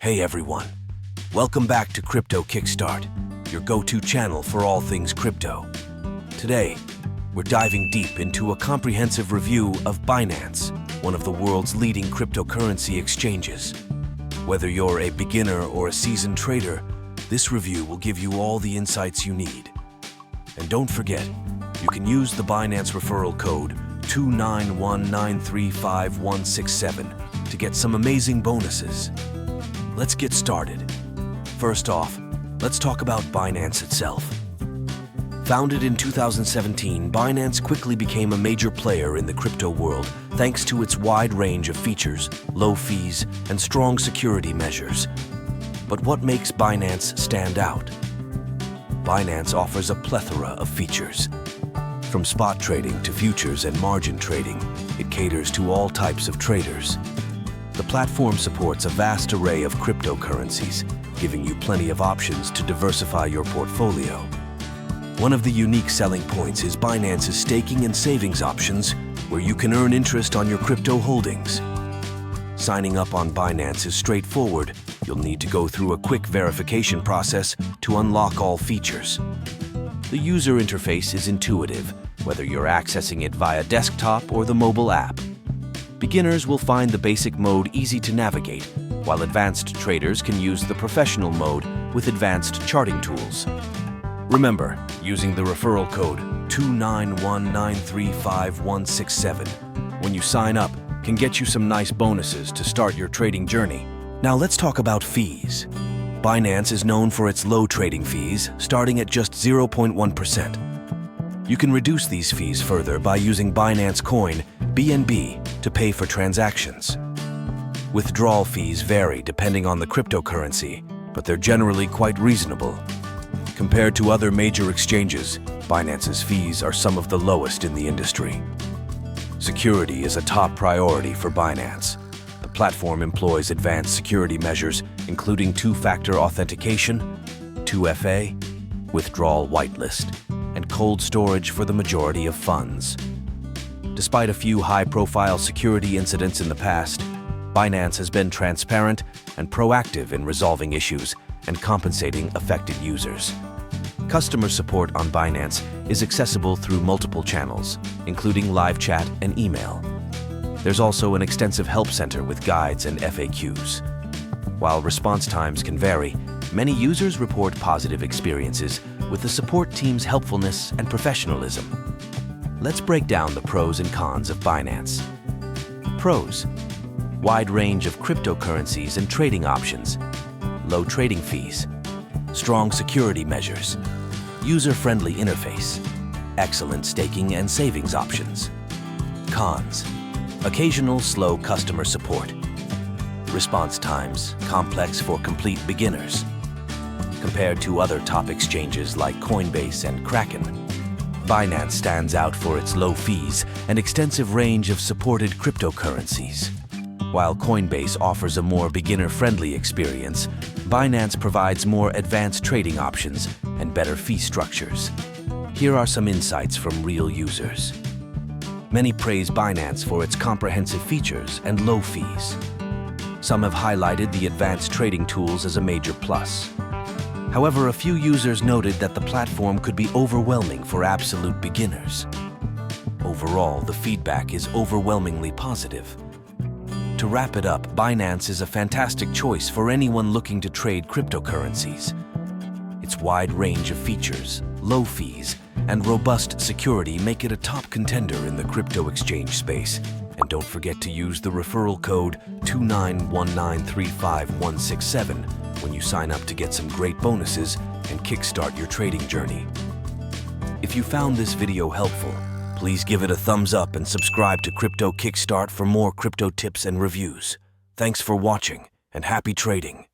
Hey everyone, welcome back to Crypto Kickstart, your go-to channel for all things crypto. Today, we're diving deep into a comprehensive review of Binance, one of the world's leading cryptocurrency exchanges. Whether you're a beginner or a seasoned trader, this review will give you all the insights you need. And don't forget, you can use the Binance referral code 291935167 to get some amazing bonuses. Let's get started. First off, let's talk about Binance itself. Founded in 2017, Binance quickly became a major player in the crypto world thanks to its wide range of features, low fees, and strong security measures. But what makes Binance stand out? Binance offers a plethora of features. From spot trading to futures and margin trading, it caters to all types of traders. The platform supports a vast array of cryptocurrencies, giving you plenty of options to diversify your portfolio. One of the unique selling points is Binance's staking and savings options, where you can earn interest on your crypto holdings. Signing up on Binance is straightforward. You'll need to go through a quick verification process to unlock all features. The user interface is intuitive, whether you're accessing it via desktop or the mobile app. Beginners will find the basic mode easy to navigate, while advanced traders can use the professional mode with advanced charting tools. Remember, using the referral code 291935167 when you sign up can get you some nice bonuses to start your trading journey. Now let's talk about fees. Binance is known for its low trading fees, starting at just 0.1%. You can reduce these fees further by using Binance Coin (BNB) to pay for transactions. Withdrawal fees vary depending on the cryptocurrency, but they're generally quite reasonable. Compared to other major exchanges, Binance's fees are some of the lowest in the industry. Security is a top priority for Binance. The platform employs advanced security measures, including two-factor authentication, 2FA, withdrawal whitelist, and cold storage for the majority of funds. Despite a few high-profile security incidents in the past, Binance has been transparent and proactive in resolving issues and compensating affected users. Customer support on Binance is accessible through multiple channels, including live chat and email. There's also an extensive help center with guides and FAQs. While response times can vary, many users report positive experiences with the support team's helpfulness and professionalism. Let's break down the pros and cons of Binance. Pros: wide range of cryptocurrencies and trading options, low trading fees, strong security measures, user-friendly interface, excellent staking and savings options. Cons: occasional slow customer support, response times complex for complete beginners. Compared to other top exchanges like Coinbase and Kraken, Binance stands out for its low fees and extensive range of supported cryptocurrencies. While Coinbase offers a more beginner-friendly experience, Binance provides more advanced trading options and better fee structures. Here are some insights from real users. Many praise Binance for its comprehensive features and low fees. Some have highlighted the advanced trading tools as a major plus. However, a few users noted that the platform could be overwhelming for absolute beginners. Overall, the feedback is overwhelmingly positive. To wrap it up, Binance is a fantastic choice for anyone looking to trade cryptocurrencies. Its wide range of features, low fees, and robust security make it a top contender in the crypto exchange space. And don't forget to use the referral code 291935167 when you sign up to get some great bonuses and kickstart your trading journey. If you found this video helpful, please give it a thumbs up and subscribe to Crypto Kickstart for more crypto tips and reviews. Thanks for watching and happy trading.